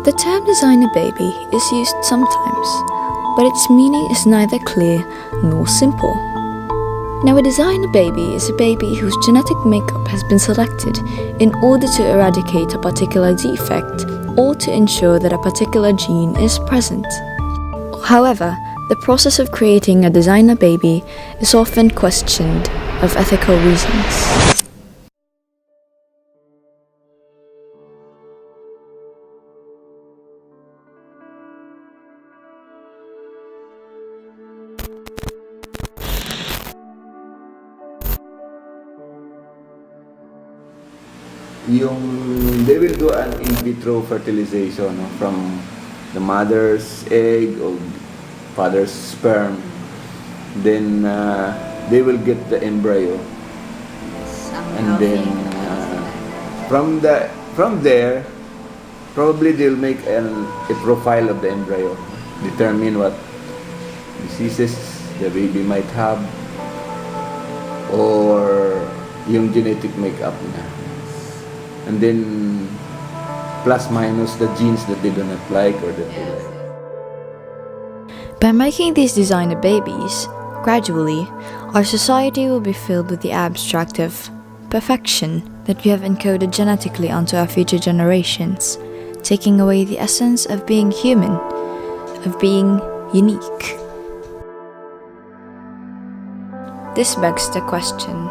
The term designer baby is used sometimes, but its meaning is neither clear nor simple. Now, a designer baby is a baby whose genetic makeup has been selected in order to eradicate a particular defect or to ensure that a particular gene is present. However, the process of creating a designer baby is often questioned of ethical reasons. They will do an in vitro fertilization, no, from the mother's egg or father's sperm. Then they will get the embryo, and then from there probably they'll make a profile of the embryo, determine what diseases the baby might have or yung genetic makeup niya. And then plus minus the genes that they do not like or that they like. By making these designer babies, gradually, our society will be filled with the abstract of perfection that we have encoded genetically onto our future generations, taking away the essence of being human, of being unique. This begs the question,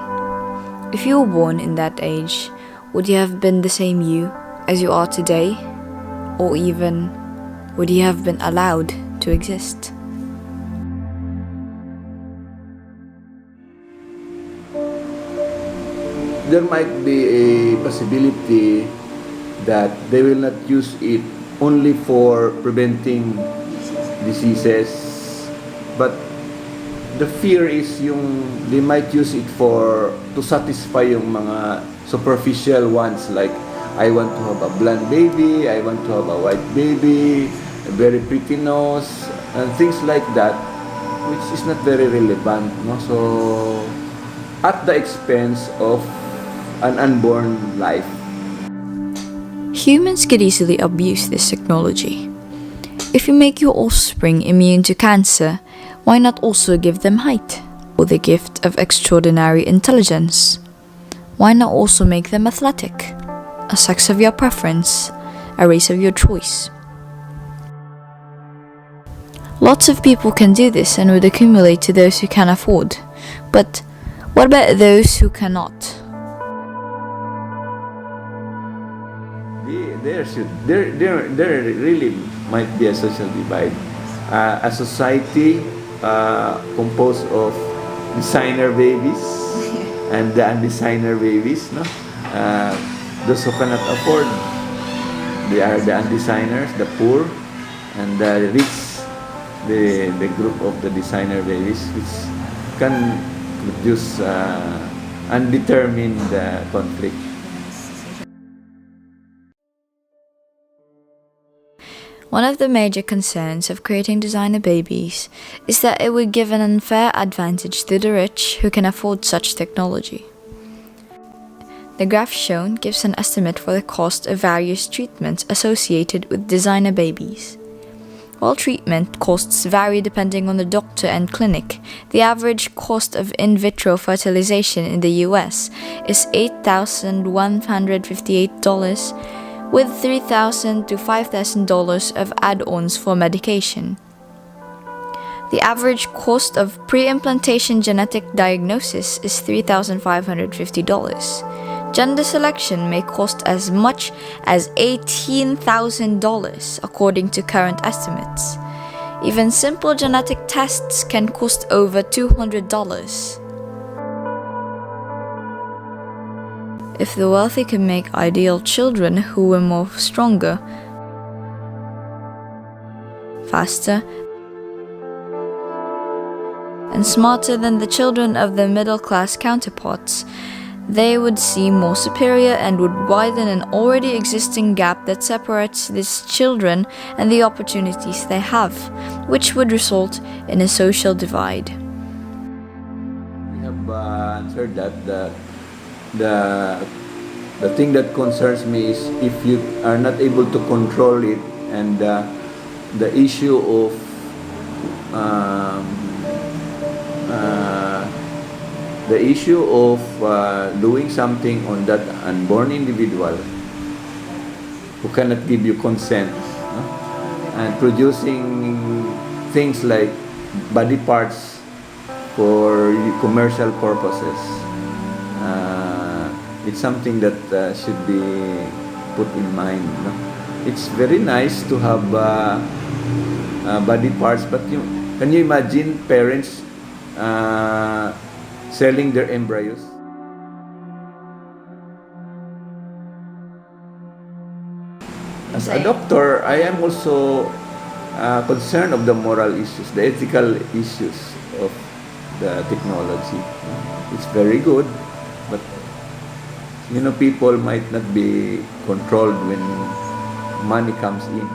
if you were born in that age, would you have been the same you as you are today? Or even, would you have been allowed to exist? There might be a possibility that they will not use it only for preventing diseases, but the fear is they might use it to satisfy yung mga superficial ones, like I want to have a blonde baby, I want to have a white baby, a very pretty nose, and things like that, which is not very relevant, no? So at the expense of an unborn life. Humans could easily abuse this technology. If you make your offspring immune to cancer, why not also give them height, or the gift of extraordinary intelligence? Why not also make them athletic, a sex of your preference, a race of your choice? Lots of people can do this and would accumulate to those who can afford, but what about those who cannot? There really might be a social divide. A society composed of designer babies and the undesigner babies, no? Those who cannot afford, they are the undesigners, the poor, and the rich, the group of the designer babies, which can produce undetermined conflict. One of the major concerns of creating designer babies is that it would give an unfair advantage to the rich who can afford such technology. The graph shown gives an estimate for the cost of various treatments associated with designer babies. While treatment costs vary depending on the doctor and clinic, the average cost of in vitro fertilization in the US is $8,158, with $3,000 to $5,000 of add-ons for medication. The average cost of pre-implantation genetic diagnosis is $3,550. Gender selection may cost as much as $18,000 according to current estimates. Even simple genetic tests can cost over $200. If the wealthy can make ideal children who were more stronger, faster, and smarter than the children of their middle-class counterparts, they would seem more superior and would widen an already existing gap that separates these children and the opportunities they have, which would result in a social divide. We have answered that the thing that concerns me is if you are not able to control it and the issue of doing something on that unborn individual who cannot give you consent, no? And producing things like body parts for commercial purposes. It's something that should be put in mind, no? It's very nice to have body parts, but can you imagine parents selling their embryos? As a doctor, I am also concerned of the moral issues, the ethical issues of the technology. It's very good, but people might not be controlled when money comes in.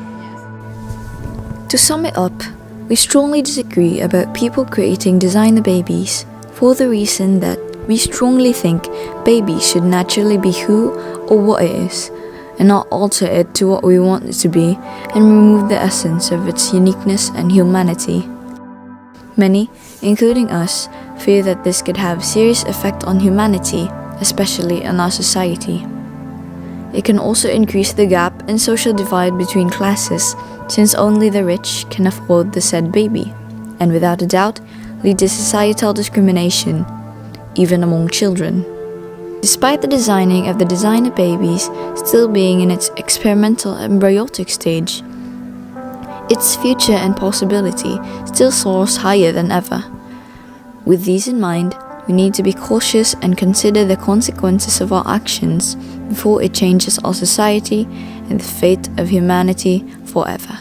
To sum it up, we strongly disagree about people creating designer babies for the reason that we strongly think babies should naturally be who or what it is, and not alter it to what we want it to be and remove the essence of its uniqueness and humanity. Many, including us, fear that this could have serious effect on humanity, especially in our society. It can also increase the gap and social divide between classes, since only the rich can afford the said baby, and without a doubt, lead to societal discrimination, even among children. Despite the designing of the designer babies still being in its experimental embryonic stage, its future and possibility still soars higher than ever. With these in mind, we need to be cautious and consider the consequences of our actions before it changes our society and the fate of humanity forever.